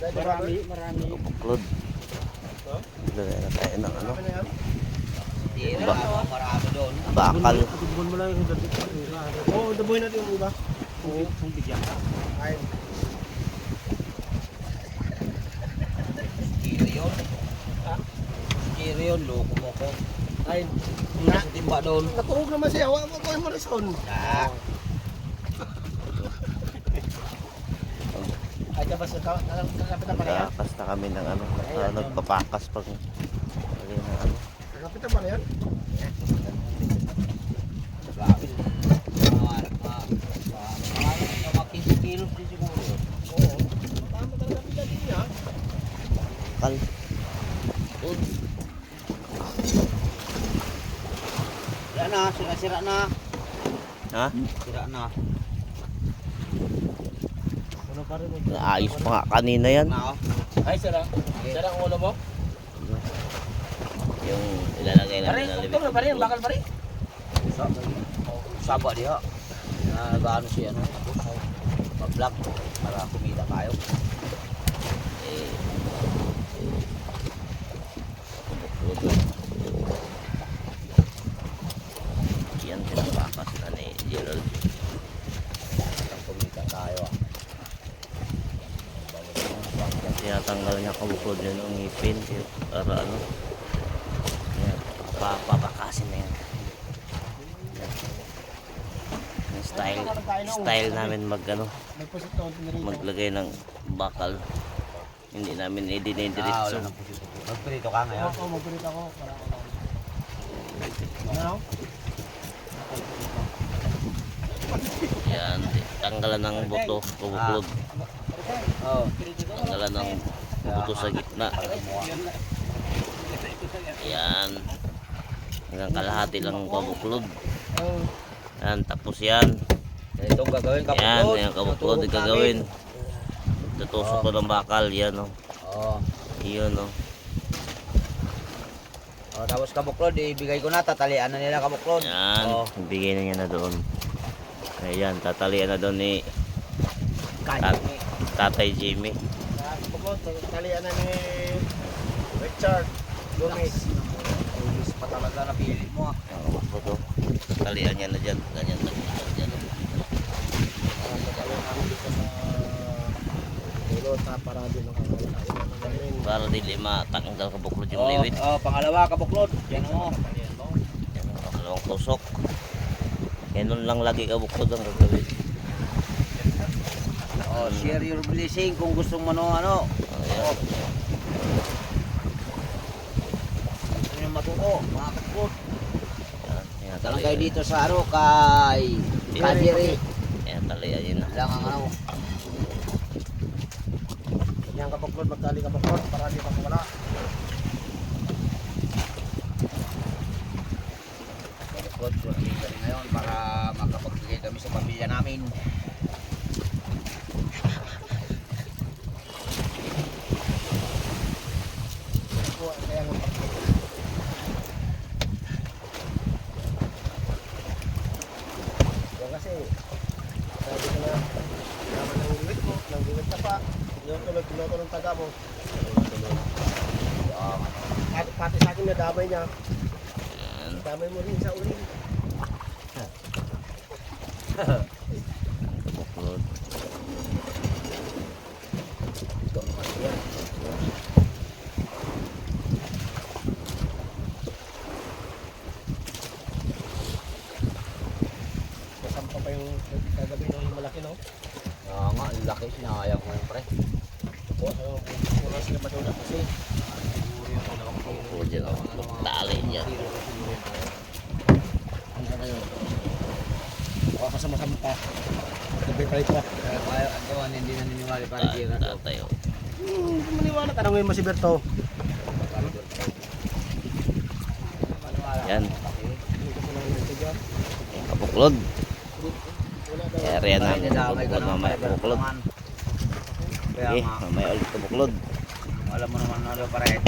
Marami. Buklod. Lagay na tayo ng ano. Marami doon. Bakal. Tubon mo lang yung dati. Oo, daboy natin yung iba. Oo, kung bigyan ka. Ay. Kiriyon. Kiriyon, loko mo ko. Ay. Nasa timba doon. Natuog naman siya. Huwag mo ko yung marison. Ay, kapag kakapit na pala yan? Nagpapakas na kami ng ano. Nagpapakas pag lagay ng ano. Kakapit na pala yan? Grabe. Mga 15 kilos din siguro. Oo. Tama talaga pita din niya. Bakal. Sira na, sira na. Ha? Sira na. Ano pa rin mo? Ayos pa nga kanina yan. Ay, sira. Sira ang ulo mo? Yung ilalagay namin na Ito na pa rin, bakal pa rin. Saba diha. Nag-ano siya, ano? Mag-vlog para kumita tayo. Yan pinapakas na ni Gerald. Kumita tayo. Tinatanggal niya kabuklod yun ang ngipin para ano. Yan, papapakasin na yan. Yung style namin mag ano, maglagay ng bakal. Hindi namin idinidiretso. Magprito ka ngayon? Oo, magprito ako. Para ako lang. Ano? Yan, tanggalan ng buto, kabuklod. Oo. Tanggalan ng buto sa gitna. Yan. Hanggang kalahati lang ang kabuklod. Yan, tapos yan. Itong gagawin kabuklod. Yan, yung kabuklod yung gagawin. Tutusok ko ng bakal, yan o. Oo. Iyon o. Oh, tapos kabuklod, ibigay ko na, tatalian na nila kabuklod. Yan, Oh. bigay na niya na doon. Ayan, tatalian na doon ni Tatay Jimmy. Talian na ni Richard Gomez. Tulis pa talaga na pilit mo. Ito, tatalian niya na dyan. Ganyan, tatalian dyan. Para din ang Para dili matanggal kabuklod yung Oh, liwit. pangalawa kabuklod. Yan mo. Yan ang pangalawang tusok. Ganun lang lagi kabuklod ang gagawin. Oh, share your blessing kung gusto mo ano. Ayan. Gusto nyo matuto, mga kabuklod. Yan, Dalang kayo dito sa ano, kay Kadiri. Yan, talian yun na. Lang ang ano. Yang kabuklod, magtali kabuklod para di makawala. Kabuklod, kung ngayon para makapagbigay kami sa pamilya namin. Kasi sabi ko na naman ng liwit mo, ng liwit ka pa. Yung tuloy-tuloy ng taga mo. Pati sa akin na damay niya. Yan. Damay mo rin sa uli. Kabuklod. Kasampa pa yung kagabi ng malaki, no? Oo nga, ang laki, sinayang mo yung pre. Oras na madula kasi. Kabuklod yan o. Tali yan. Ano na yun? O ako sa masampa. Gabi tayo pa. Kaya ang gawan, hindi na niniwali para dira. Tatay o. Hindi maniwala. Tanongin mo si Berto. Yan. Yung kabuklod. Area namin ng kabuklod mamaya kabuklod. Kaya Okay, nga, mamaya ulit kabuklod. alam mo naman ano pa rin.